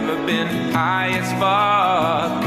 ever been high as fuck?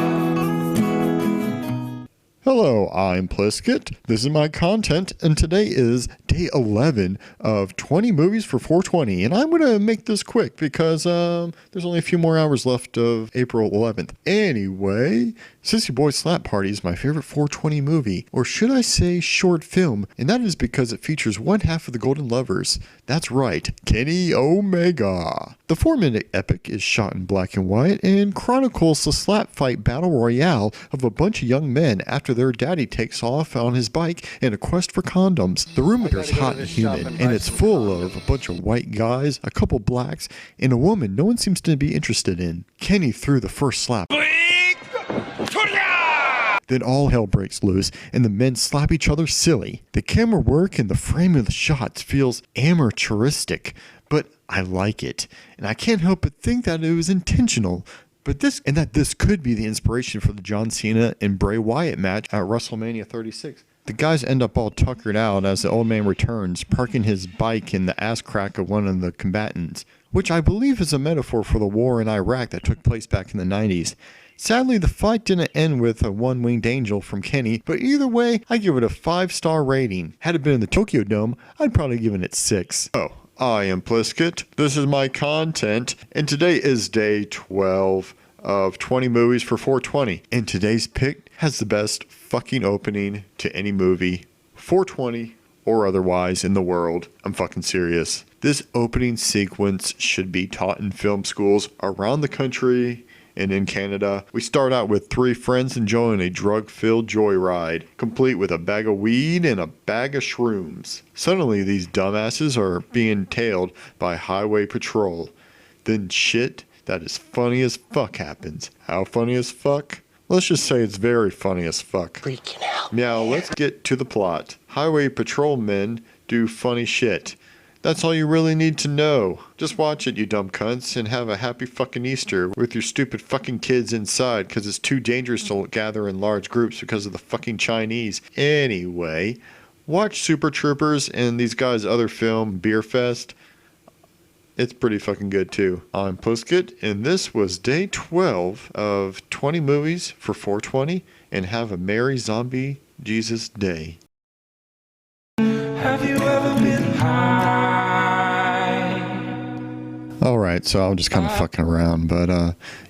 Hello, I'm Pliskett. This is my content, and today is day 11 of 20 movies for 420. And I'm going to make this quick because there's only a few more hours left of April 11th. Anyway, Sissy Boy Slap Party is my favorite 420 movie, or should I say short film, and that is because it features one half of the Golden Lovers. That's right, Kenny Omega. The 4-minute epic is shot in black and white and chronicles the slap fight battle royale of a bunch of young men after their daddy takes off on his bike in a quest for condoms. The room appears hot and humid, and it's full of a bunch of white guys, a couple blacks, and a woman no one seems to be interested in. Kenny threw the first slap. Then all hell breaks loose, and the men slap each other silly. The camera work and the frame of the shots feels amateuristic, but I like it. And I can't help but think that it was intentional. But this could be the inspiration for the John Cena and Bray Wyatt match at WrestleMania 36. The guys end up all tuckered out as the old man returns, parking his bike in the ass crack of one of the combatants, which I believe is a metaphor for the war in Iraq that took place back in the 90s. Sadly, the fight didn't end with a one-winged angel from Kenny, but either way, I give it a 5-star rating. Had it been in the Tokyo Dome, I'd probably given it 6. Oh, I am Pliskett. This is my content, and today is day 12 of 20 movies for 420. And today's pick has the best fucking opening to any movie, 420 or otherwise, in the world. I'm fucking serious. This opening sequence should be taught in film schools around the country and in Canada. We start out with 3 friends enjoying a drug-filled joyride, complete with a bag of weed and a bag of shrooms. Suddenly, these dumbasses are being tailed by highway patrol. Then shit that is funny as fuck happens. How funny as fuck? Let's just say it's very funny as fuck. Freaking out. Now, let's get to the plot. Highway patrolmen do funny shit. That's all you really need to know. Just watch it, you dumb cunts, and have a happy fucking Easter with your stupid fucking kids inside, because it's too dangerous to gather in large groups because of the fucking Chinese. Anyway, watch Super Troopers and these guys' other film, Beer Fest. It's pretty fucking good too. I'm Pliskett, and this was day 12 of 20 movies for 420, and have a merry zombie Jesus day. Have you ever been high? Alright, so I'm just kind of fucking around, but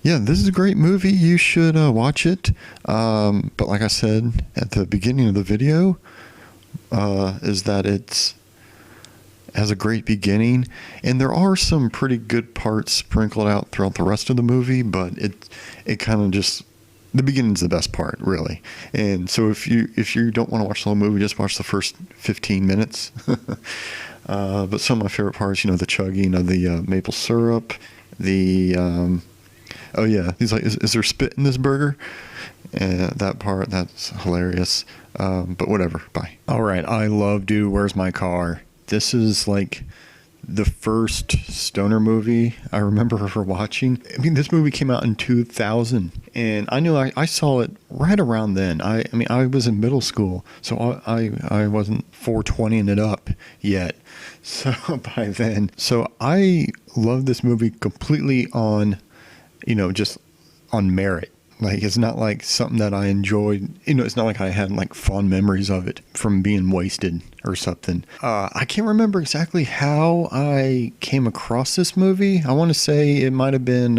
yeah, this is a great movie. You should watch it. But like I said at the beginning of the video, is that it has a great beginning, and there are some pretty good parts sprinkled out throughout the rest of the movie, but it kind of just, the beginning's the best part, really. And so if you don't want to watch the whole movie, just watch the first 15 minutes. But some of my favorite parts, the chugging of the maple syrup, oh yeah, he's like, is there spit in this burger? That part, that's hilarious. But whatever, bye. All right, I love Dude, Where's My Car? This is like the first stoner movie I remember her watching. I mean, this movie came out in 2000, and I knew I saw it right around then. I mean, I was in middle school, so I wasn't 420ing it up yet. So by then, so I love this movie completely on, just on merit. Like, it's not like something that I enjoyed. It's not like I had like fond memories of it from being wasted or something. I can't remember exactly how I came across this movie. I want to say it might have been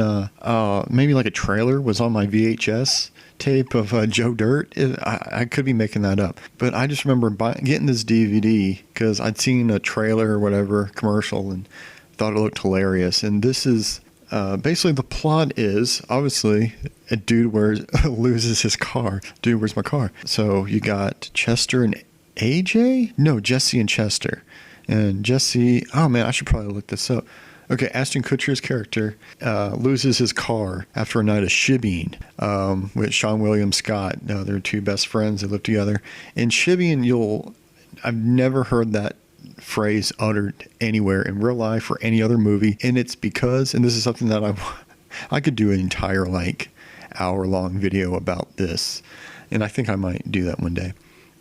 maybe like a trailer was on my VHS tape of Joe Dirt. I could be making that up. But I just remember getting this DVD because I'd seen a trailer or whatever, commercial, and thought it looked hilarious. And this is... basically the plot is obviously a dude loses his car. Dude, where's my car? So you got Chester and AJ? No, Jesse and Chester. And Jesse, oh man, I should probably look this up. Okay, Ashton Kutcher's character loses his car after a night of shibbying with Sean William Scott. They're 2 best friends. They live together. And shibbying, I've never heard that phrase uttered anywhere in real life or any other movie, and it's because, and this is something that I could do an entire hour-long video about this, and I think I might do that one day,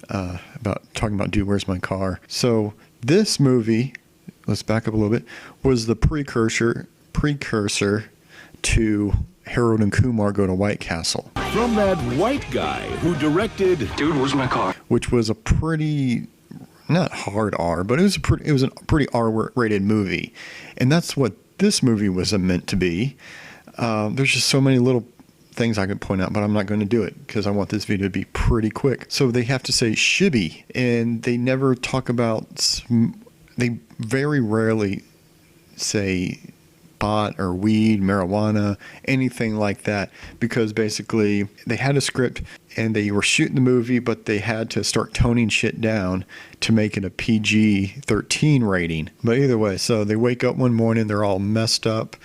about talking about Dude, Where's My Car? So this movie, let's back up a little bit, was the precursor to Harold and Kumar Go to White Castle. From that white guy who directed Dude, where's my car? Which was a pretty, not hard R, but it was a pretty R-rated movie. And that's what this movie was meant to be. There's just so many little things I could point out, but I'm not going to do it because I want this video to be pretty quick. So they have to say shibby, and they never talk about, they very rarely say pot or weed, marijuana, anything like that, because basically they had a script and they were shooting the movie, but they had to start toning shit down to make it a PG-13 rating. But either way, so they wake up one morning, they're all messed up,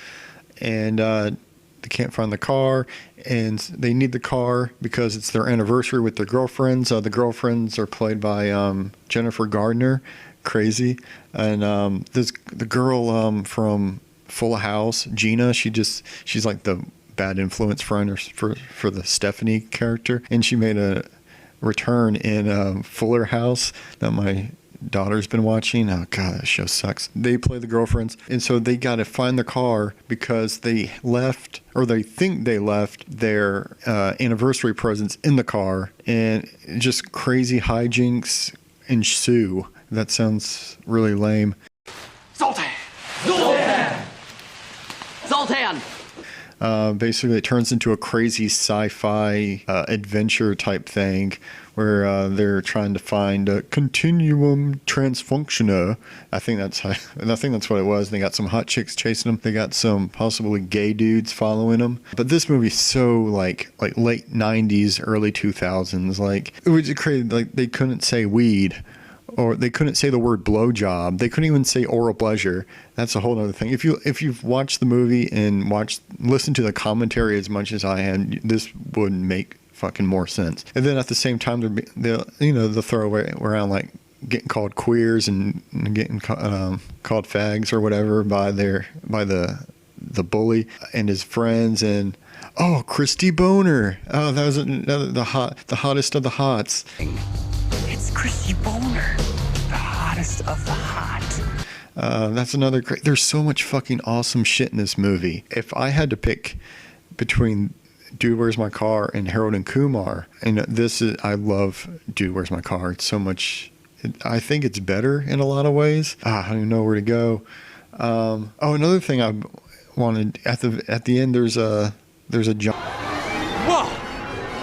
and they can't find the car, and they need the car because it's their anniversary with their girlfriends. The girlfriends are played by Jennifer Gardner, crazy, and the girl from Full House, Gina, she's like the bad influence friend for the Stephanie character, and she made a return in Fuller House that my daughter's been watching. Oh god, that show sucks. They play the girlfriends, and so they got to find the car because they left, or they think they left their anniversary presents in the car, and just crazy hijinks ensue. That sounds really lame. Zoltan! Zoltan! Zoltan! Basically, it turns into a crazy sci-fi adventure type thing where they're trying to find a continuum transfunctioner. I think that's what it was. They got some hot chicks chasing them. They got some possibly gay dudes following them. But this movie's so like late 90s, early 2000s. Like, it was crazy. Like, they couldn't say weed, or they couldn't say the word blowjob. They couldn't even say oral pleasure. That's a whole other thing. If you've watched the movie and listened to the commentary as much as I had, this would make fucking more sense. And then at the same time, they'll throw around like getting called queers and getting called fags or whatever by the bully and his friends, and Christy Boner. Oh, that was the hottest of the hots. It's Christy Boner, the hottest of the hot. That's another great. There's so much fucking awesome shit in this movie. If I had to pick between Dude, Where's My Car and Harold and Kumar, and I love Dude, Where's My Car. It's so much. I think it's better in a lot of ways. I don't even know where to go. Another thing I wanted at the end. There's a giant. Whoa!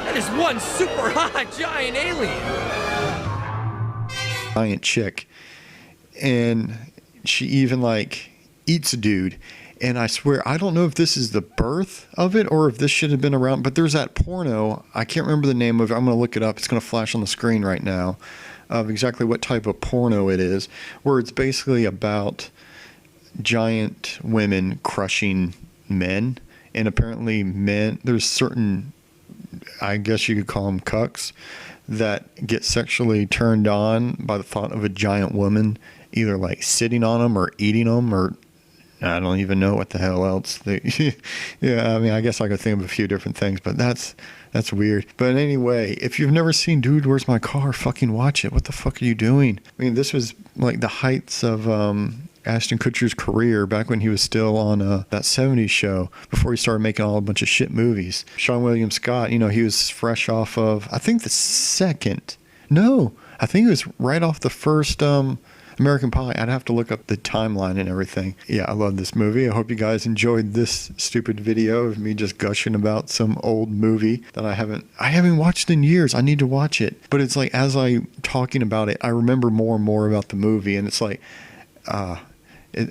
That is one super hot giant alien. Giant chick, and she even like eats a dude. And I swear, I don't know if this is the birth of it or if this should have been around, but there's that porno. I can't remember the name of it. I'm going to look it up. It's going to flash on the screen right now of exactly what type of porno it is, where it's basically about giant women crushing men. And apparently men, there's certain, I guess you could call them cucks, that get sexually turned on by the thought of a giant woman, either like sitting on them or eating them, or I don't even know what the hell else. Yeah, I mean, I guess I could think of a few different things, but that's weird. But anyway, if you've never seen Dude, Where's My Car, fucking watch it. What the fuck are you doing? I mean, this was like the heights of Ashton Kutcher's career back when he was still on that 70s show before he started making a bunch of shit movies. Sean William Scott, he was fresh off of, I think I think it was right off the first American Pie. I'd have to look up the timeline and everything. Yeah, I love this movie. I hope you guys enjoyed this stupid video of me just gushing about some old movie that I haven't watched in years. I need to watch it. But it's like, as I'm talking about it, I remember more and more about the movie, and it's like,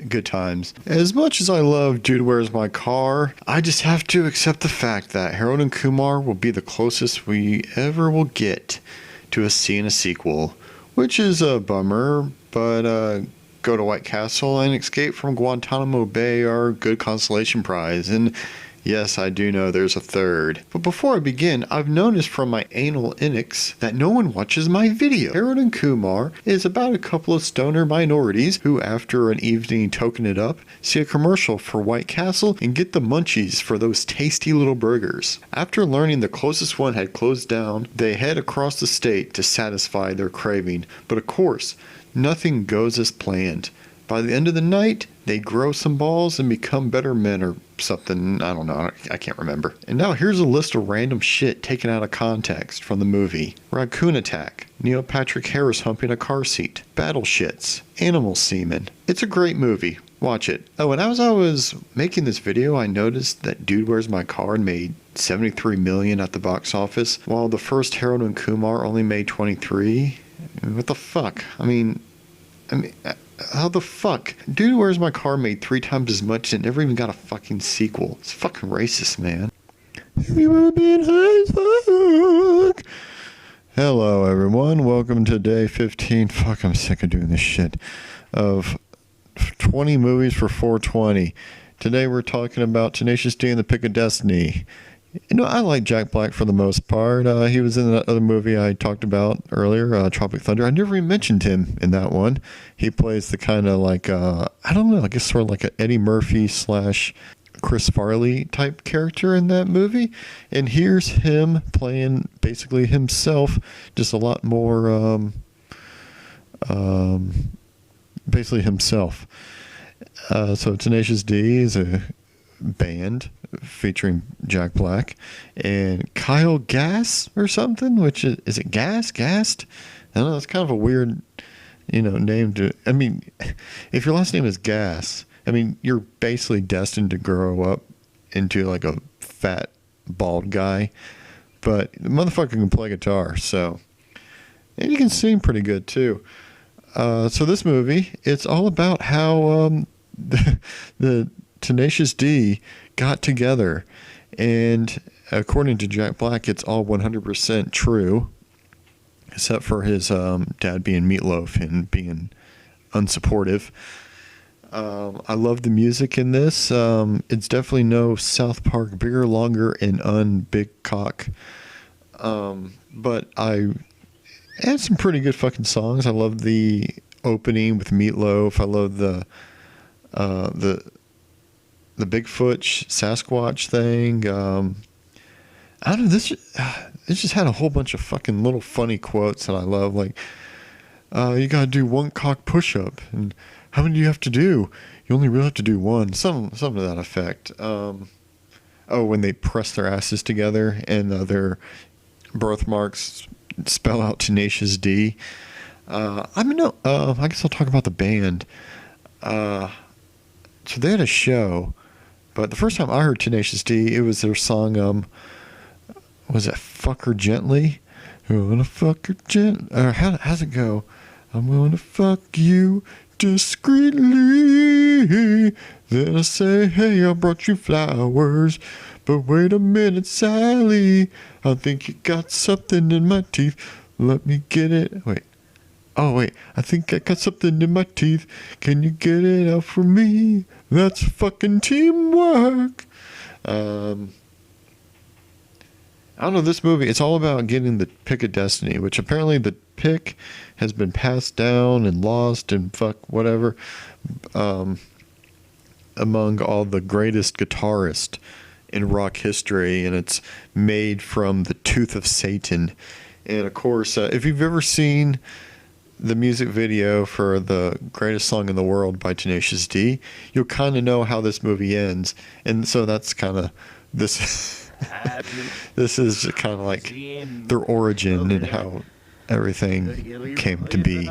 good times. As much as I love Dude, Where's My Car, I just have to accept the fact that Harold and Kumar will be the closest we ever will get to a seeing a sequel, which is a bummer. But Go to White Castle and Escape from Guantanamo Bay are good consolation prize. And yes, I do know there's a third. But before I begin, I've noticed from my anal index that no one watches my video. Harold and Kumar is about a couple of stoner minorities who, after an evening toking it up, see a commercial for White Castle and get the munchies for those tasty little burgers. After learning the closest one had closed down, they head across the state to satisfy their craving. But of course, nothing goes as planned. By the end of the night, they grow some balls and become better men or something. I don't know. I can't remember. And now here's a list of random shit taken out of context from the movie. Raccoon attack. Neil Patrick Harris humping a car seat. Battle shits. Animal semen. It's a great movie. Watch it. Oh, and as I was making this video, I noticed that Dude Where's My Car made $73 million at the box office, while the first Harold and Kumar only made 23. What the fuck? I mean, how the fuck? Dude Where's My Car made 3 times as much and never even got a fucking sequel. It's fucking racist, man. We were being high as fuck. Hello, everyone. Welcome to day 15. Fuck, I'm sick of doing this shit. Of 20 movies for 420. Today we're talking about Tenacious D and the Pick of Destiny. You know, I like Jack Black for the most part. He was in that other movie I talked about earlier, Tropic Thunder. I never even mentioned him in that one. He plays the kind of like, I don't know, I guess sort of like an Eddie Murphy / Chris Farley type character in that movie. And here's him playing basically himself, just a lot more, basically himself. So Tenacious D is a band featuring Jack Black and Kyle Gass or something, which is it Gast? I don't know, it's kind of a weird, name to, I mean, if your last name is Gass, I mean, you're basically destined to grow up into like a fat, bald guy, but the motherfucker can play guitar, so, and he can sing pretty good too. So this movie, it's all about how the Tenacious D got together, and according to Jack Black, it's all 100% true, except for his dad being Meatloaf and being unsupportive. I love the music in this. It's definitely no South Park bigger, longer, and unbig cock. But I had some pretty good fucking songs. I love the opening with Meatloaf. I love the Bigfoot Sasquatch thing. I don't know. This just had a whole bunch of fucking little funny quotes that I love. Like, you gotta do 1 cock push-up, and how many do you have to do? You only really have to do 1. Some to that effect. When they press their asses together and their birthmarks spell out Tenacious D. I guess I'll talk about the band. So they had a show, but the first time I heard Tenacious D, it was their song, was it Fuck Her Gently? I'm gonna fuck her gently. Or how's it go? I'm gonna fuck you discreetly. Then I say, hey, I brought you flowers. But wait a minute, Sally. I think you got something in my teeth. Let me get it. Wait. Oh, wait. I think I got something in my teeth. Can you get it out for me? That's fucking teamwork. I don't know, this movie, it's all about getting the pick of destiny, which apparently the pick has been passed down and lost and fuck whatever among all the greatest guitarists in rock history, and it's made from the tooth of Satan. And of course, if you've ever seen the music video for the greatest song in the world by Tenacious D, you'll kind of know how this movie ends. And so that's kind of this. This is kind of like their origin and how everything came to be.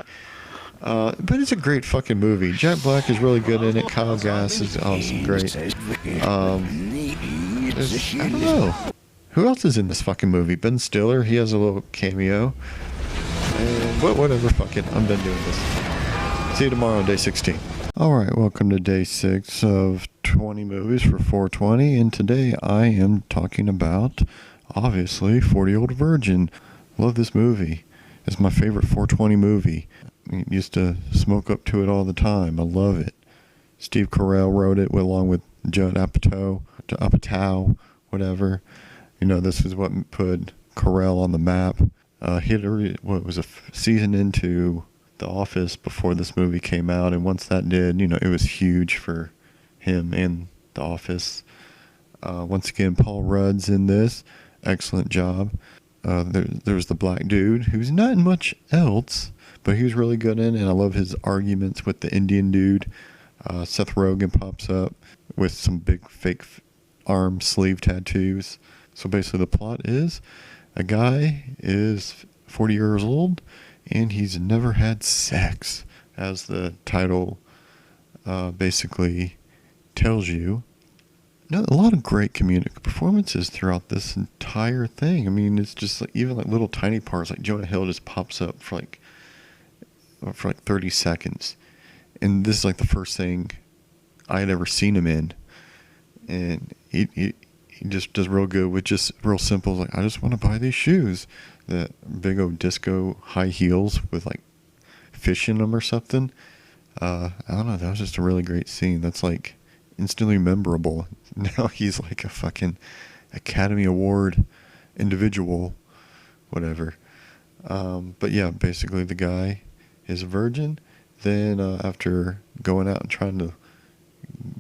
But it's a great fucking movie. Jack Black is really good in it. Kyle Gass is awesome, great. I don't know. Who else is in this fucking movie? Ben Stiller, he has a little cameo. And whatever, fuck it. I'm done doing this. See you tomorrow on day 16. Alright, welcome to day 6 of 20 movies for 420. And today I am talking about, obviously, 40-Year-Old Virgin. Love this movie. It's my favorite 420 movie. I used to smoke up to it all the time. I love it. Steve Carell wrote it along with Judd Apatow, whatever. This is what put Carell on the map. He had a season into The Office before this movie came out, and once that did, it was huge for him and The Office. Once again, Paul Rudd's in this. Excellent job. There's the black dude who's not in much else, but he was really good in it, and I love his arguments with the Indian dude. Seth Rogen pops up with some big fake arm sleeve tattoos. So basically the plot is a guy is 40 years old and he's never had sex, as the title basically tells you. No, a lot of great comedic performances throughout this entire thing. I mean, it's just like, even like little tiny parts, like Jonah Hill just pops up for like 30 seconds. And this is like the first thing I had ever seen him in. And he just does real good with just real simple, like, I just want to buy these shoes. That big old disco high heels with like fish in them or something. I don't know, that was just a really great scene. That's like instantly memorable. Now he's like a fucking Academy Award individual, whatever. But yeah, basically the guy is a virgin. Then after going out and trying to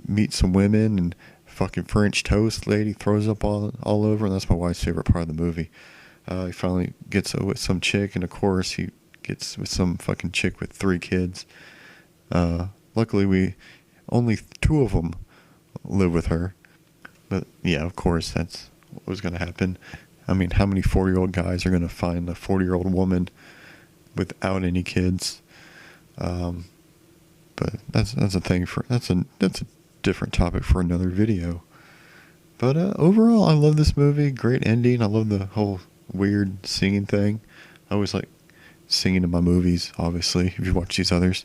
meet some women, and fucking French toast lady throws up all over, and that's my wife's favorite part of the movie. He finally gets with some chick, and of course he gets with some fucking chick with 3 kids. Luckily only 2 of them live with her. But yeah, of course, that's what was going to happen. I mean, how many 40-year-old guys are going to find a 40-year-old woman without any kids? But that's a thing that's a different topic for another video. But overall, I love this movie. Great ending. I love the whole weird singing thing. I always like singing in my movies, obviously, if you watch these others.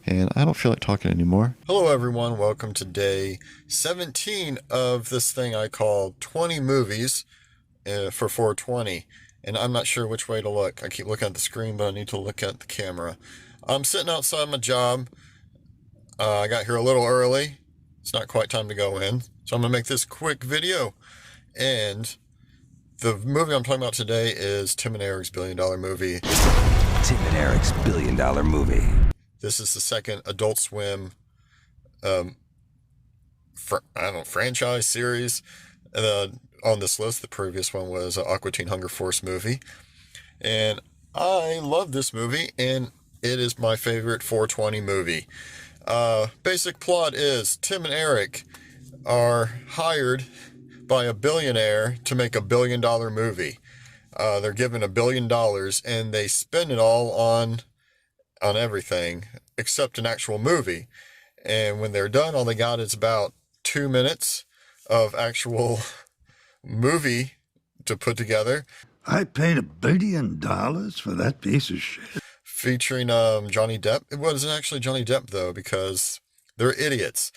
And I don't feel like talking anymore. Hello, everyone. Welcome to day 17 of this thing I call 20 movies for 420. And I'm not sure which way to look. I keep looking at the screen, but I need to look at the camera. I'm sitting outside my job. I got here a little early. It's not quite time to go in. So I'm going to make this quick video. And the movie I'm talking about today is Tim and Eric's $1 billion movie. Tim and Eric's $1 billion movie. This is the second Adult Swim, franchise series on this list. The previous one was an Aqua Teen Hunger Force movie. And I love this movie, and it is my favorite 420 movie. Basic plot is Tim and Eric are hired by a billionaire to make $1 billion movie. They're given $1 billion, and they spend it all on everything except an actual movie. And when they're done, all they got is about 2 minutes of actual movie to put together. I paid $1 billion for that piece of shit. Featuring Johnny Depp. It wasn't actually Johnny Depp, though, because they're idiots.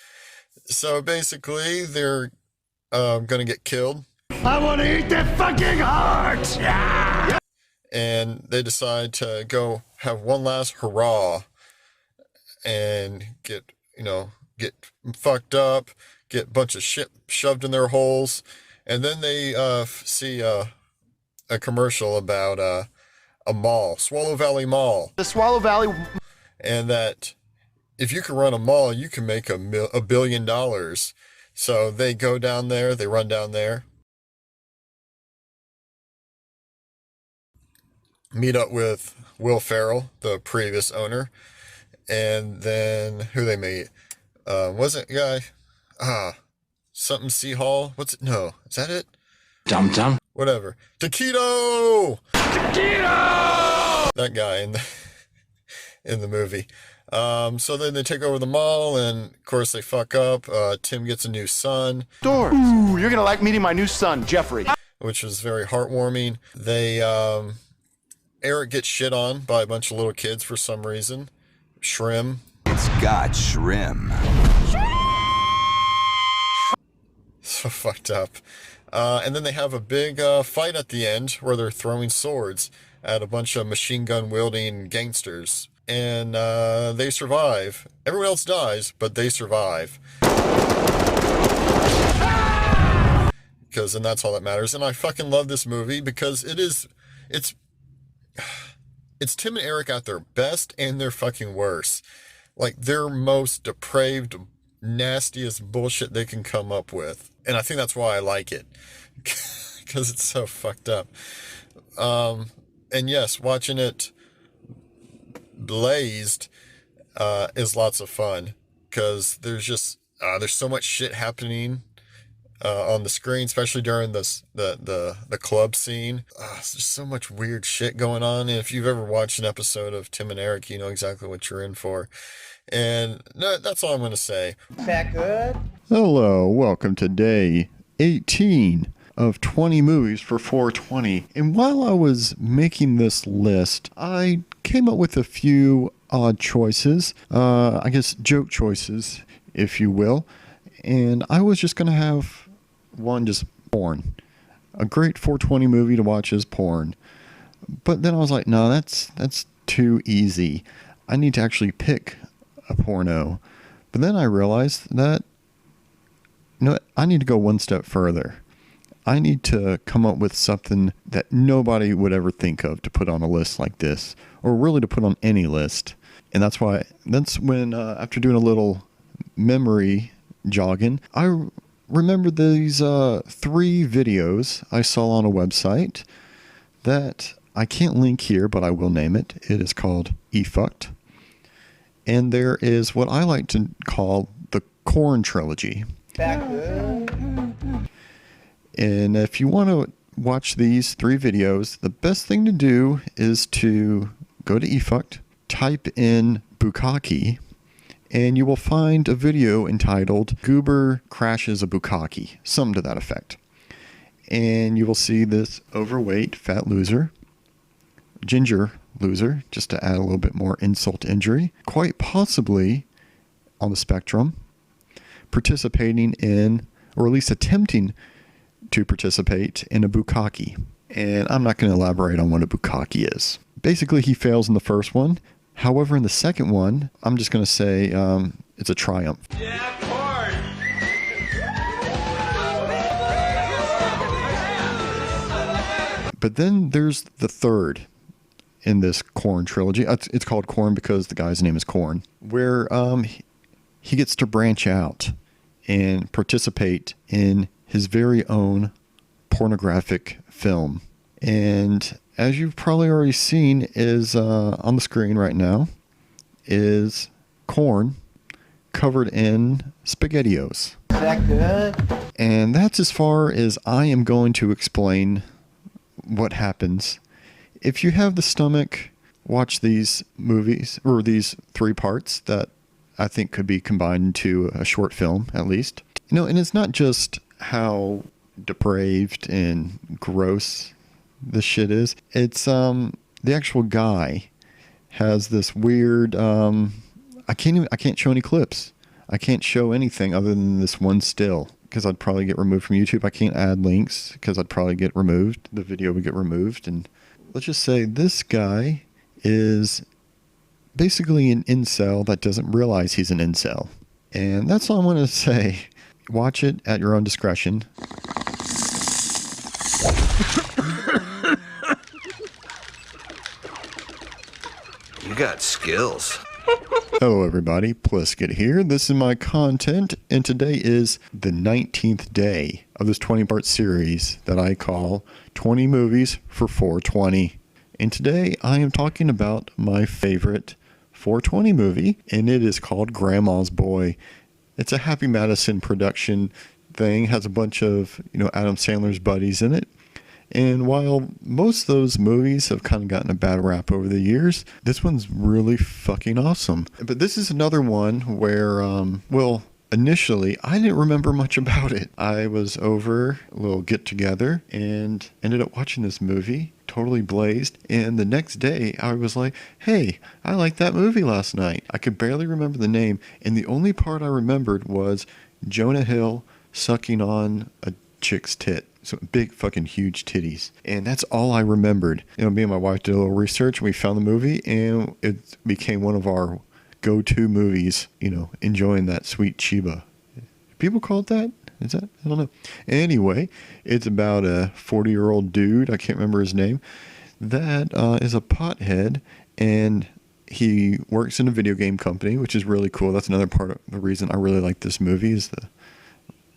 So basically, they're going to get killed. I want to eat their fucking hearts! Yeah! And they decide to go have one last hurrah and get fucked up, get a bunch of shit shoved in their holes. And then they see a commercial about a mall, Swallow Valley Mall. The Swallow Valley. And that if you can run a mall, you can make $1 billion. So they go down there, they run down there, meet up with Will Ferrell, the previous owner, and then who they meet? Was it guy? Something C Hall? What's it? No, is that it? Dum Dum. Whatever. Taquito! Taquito! That guy in the movie. So then they take over the mall, and of course they fuck up. Tim gets a new son. Doors. Ooh, you're gonna like meeting my new son, Jeffrey. Which was very heartwarming. They, Eric gets shit on by a bunch of little kids for some reason. Shrim. It's got shrimp. So fucked up. And then they have a big fight at the end where they're throwing swords at a bunch of machine gun wielding gangsters. And they survive. Everyone else dies, but they survive. Because then that's all that matters. And I fucking love this movie because it's Tim and Eric at their best and their fucking worst. Like their most depraved, nastiest bullshit they can come up with. And I think that's why I like it. Because it's so fucked up. And yes, watching it blazed is lots of fun. because there's so much shit happening on the screen, especially during the club scene. There's just so much weird shit going on. And if you've ever watched an episode of Tim and Eric, you know exactly what you're in for. And that's all I'm going to say. Back good? Hello, welcome to day 18 of 20 movies for 420. And while I was making this list, I came up with a few odd choices, I guess joke choices, if you will. And I was just going to have one, just porn. A great 420 movie to watch is porn. But then I was like, no, that's too easy. I need to actually pick a porno. But then I realized that, I need to go one step further. I need to come up with something that nobody would ever think of to put on a list like this, or really to put on any list. And that's when, after doing a little memory jogging, I remember these 3 videos I saw on a website that I can't link here, but I will name it. It is called eFucked. And there is what I like to call the Corn Trilogy. Back good? And if you want to watch these 3 videos, the best thing to do is to go to eFucked, type in Bukkake, and you will find a video entitled Goober Crashes a Bukkake, something to that effect. And you will see this overweight fat loser, ginger loser, just to add a little bit more insult to injury, quite possibly on the spectrum, participating in, or at least attempting to participate in a bukkake. And I'm not going to elaborate on what a bukkake is. Basically, he fails in the first one. However, in the second one, I'm just going to say it's a triumph. Yeah, porn. But then there's the third in this Corn trilogy. It's called Corn because the guy's name is Corn, where he gets to branch out and participate in his very own pornographic film. And as you've probably already seen is on the screen right now is Corn covered in SpaghettiOs. Is that good? And that's as far as I am going to explain what happens. If you have the stomach, watch these movies, or these 3 parts that I think could be combined into a short film, at least. And it's not just how depraved and gross this shit is. It's the actual guy has this weird I can't show any clips. I can't show anything other than this one still, because I'd probably get removed from YouTube. I can't add links because I'd probably get removed. The video would get removed. And let's just say this guy is basically an incel that doesn't realize he's an incel. And that's all I'm going to say. Watch it at your own discretion. You got skills. Hello everybody, Plisket here. This is my content, and today is the 19th day of this 20-part series that I call 20 Movies for 420. And today I am talking about my favorite 420 movie, and it is called Grandma's Boy. It's a Happy Madison production thing, has a bunch of, Adam Sandler's buddies in it. And while most of those movies have kind of gotten a bad rap over the years, this one's really fucking awesome. But this is another one where, initially, I didn't remember much about it. I was over a little get-together and ended up watching this movie, totally blazed. And the next day, I was like, hey, I liked that movie last night. I could barely remember the name, and the only part I remembered was Jonah Hill sucking on a chick's tit. So big fucking huge titties. And that's all I remembered. Me and my wife did a little research and we found the movie, and it became one of our go-to movies, enjoying that sweet Chiba. People call it that? Is that? I don't know. Anyway, it's about a 40-year-old dude, I can't remember his name, that is a pothead, and he works in a video game company, which is really cool. That's another part of the reason I really like this movie is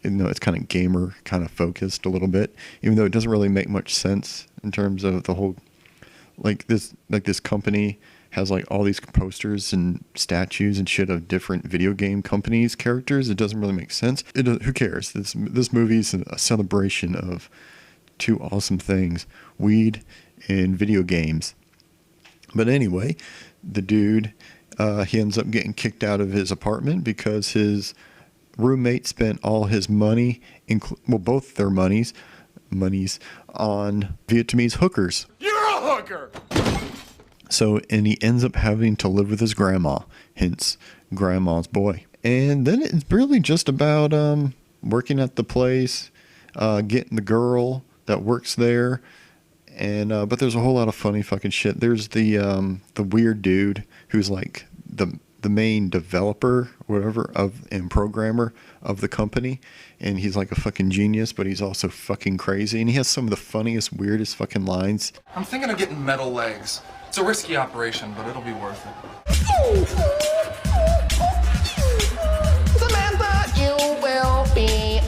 it's kind of gamer kind of focused a little bit, even though it doesn't really make much sense in terms of the whole, this company has like all these posters and statues and shit of different video game companies characters. It doesn't really make sense. Who cares? This movie is a celebration of two awesome things: weed and video games. But anyway, the dude, he ends up getting kicked out of his apartment because his roommate spent all his money, both their monies on Vietnamese hookers. You're a hooker! And he ends up having to live with his grandma, hence grandma's boy. And then it's really just about working at the place, getting the girl that works there, and but there's a whole lot of funny fucking shit. There's the weird dude who's like the main developer or whatever and programmer of the company, and he's like a fucking genius, but he's also fucking crazy, and he has some of the funniest, weirdest fucking lines. I'm thinking of getting metal legs. It's a risky operation, but it'll be worth it. Samantha, you will be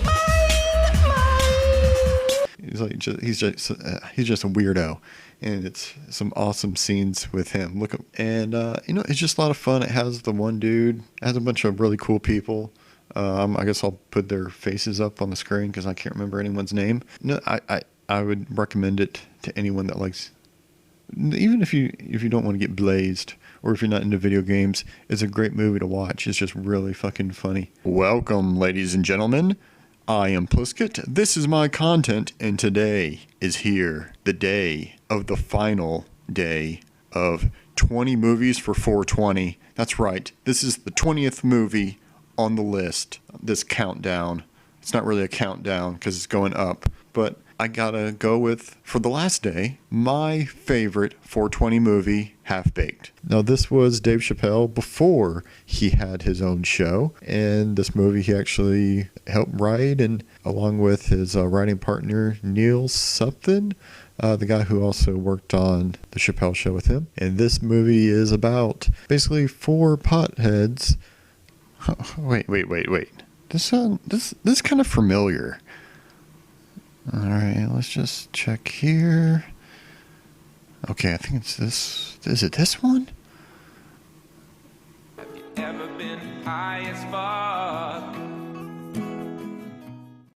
mine. He's just a weirdo, and it's some awesome scenes with him. It's just a lot of fun. It has the one dude, it has a bunch of really cool people. I guess I'll put their faces up on the screen because I can't remember anyone's name. No, I would recommend it to anyone that likes. Even if you don't want to get blazed, or if you're not into video games, it's a great movie to watch. It's just really fucking funny. Welcome, ladies and gentlemen. I am Plisket. This is my content, and today is here, the day of the final day of 20 movies for 420. That's right. This is the 20th movie on the list. This countdown. It's not really a countdown because it's going up, but I gotta go with, for the last day, my favorite 420 movie, Half Baked. Now, this was Dave Chappelle before he had his own show, and this movie he actually helped write, and along with his writing partner, Neil something, the guy who also worked on the Chappelle show with him. And this movie is about basically four potheads. Wait. This is kind of familiar. All right, let's just check here. Okay, I think it's this. Is it this one? Have you ever been high as fuck?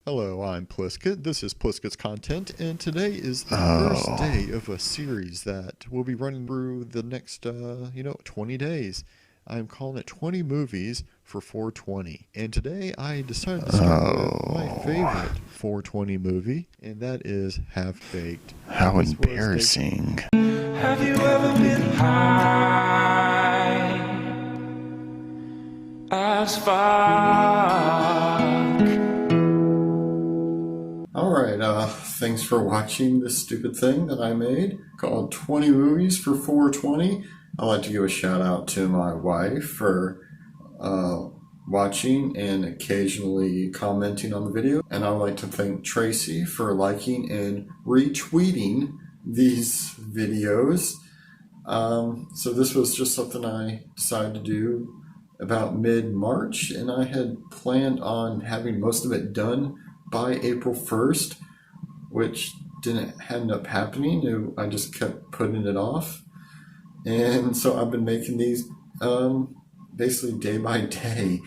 Hello, I'm Plisket. This is Plisket's content, and today is the first day of a series that will be running through the next, 20 days. I'm calling it 20 movies for 420. And today I decided to start with my favorite 420 movie, and that is Half Baked. How embarrassing. Have you ever been high as fuck? Alright, thanks for watching this stupid thing that I made called 20 Movies for 420. I'd like to give a shout out to my wife for watching and occasionally commenting on the video. And I'd like to thank Tracy for liking and retweeting these videos. So this was just something I decided to do about mid-March, and I had planned on having most of it done by April 1st, which didn't end up happening. I just kept putting it off. And so I've been making these basically day by day.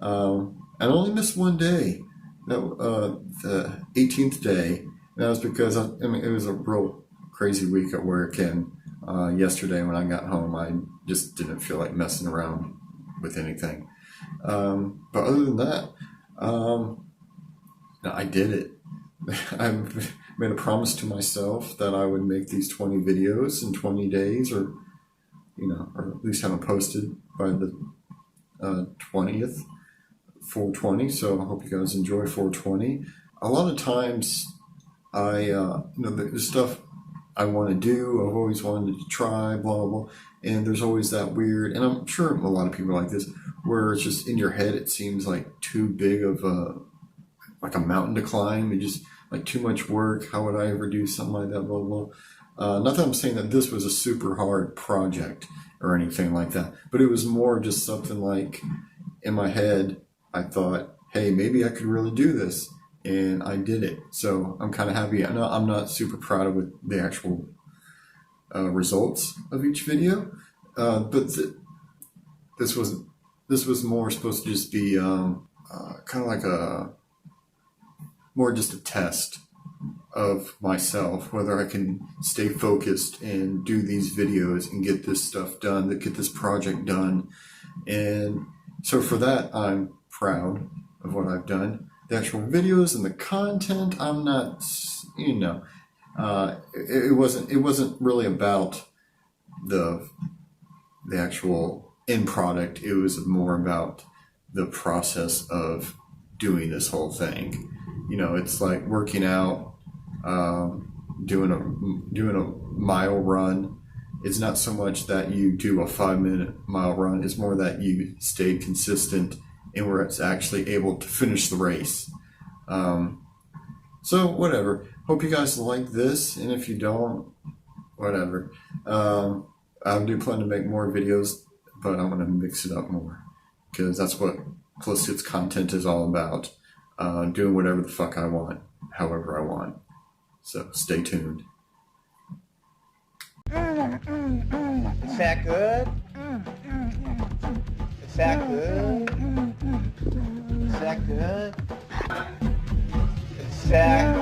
I only missed one day, the 18th day. And that was because it was a real crazy week at work. And yesterday when I got home, I just didn't feel like messing around with anything. But other than that, I did it. I made a promise to myself that I would make these 20 videos in 20 days, or at least have them posted by the 20th, 420. So I hope you guys enjoy 420. A lot of times, the stuff I want to do, I've always wanted to try, blah, blah, blah. And there's always that weird, and I'm sure a lot of people are like this, where it's just in your head, it seems like too big of a mountain to climb. It just like too much work. How would I ever do something like that, blah, blah, blah. Not that I'm saying that this was a super hard project or anything like that, but it was more just something like in my head, I thought, hey, maybe I could really do this, and I did it. So I'm kind of happy. I'm not super proud of the actual results of each video, this was more supposed to just be kind of like just a test of myself, whether I can stay focused and do these videos and get this stuff done, get this project done. And so for that, I'm proud of what I've done. The actual videos and the content, I'm not, it wasn't really about the actual end product. It was more about the process of doing this whole thing. It's like working out, doing a mile run. It's not so much that you do a 5-minute mile run. It's more that you stay consistent and where it's actually able to finish the race. So whatever. Hope you guys like this, and if you don't, whatever. I do plan to make more videos, but I'm gonna mix it up more because that's what Close Hits content is all about. Doing whatever the fuck I want, however I want. So stay tuned. Is that good? Is that good? Is that good? Is that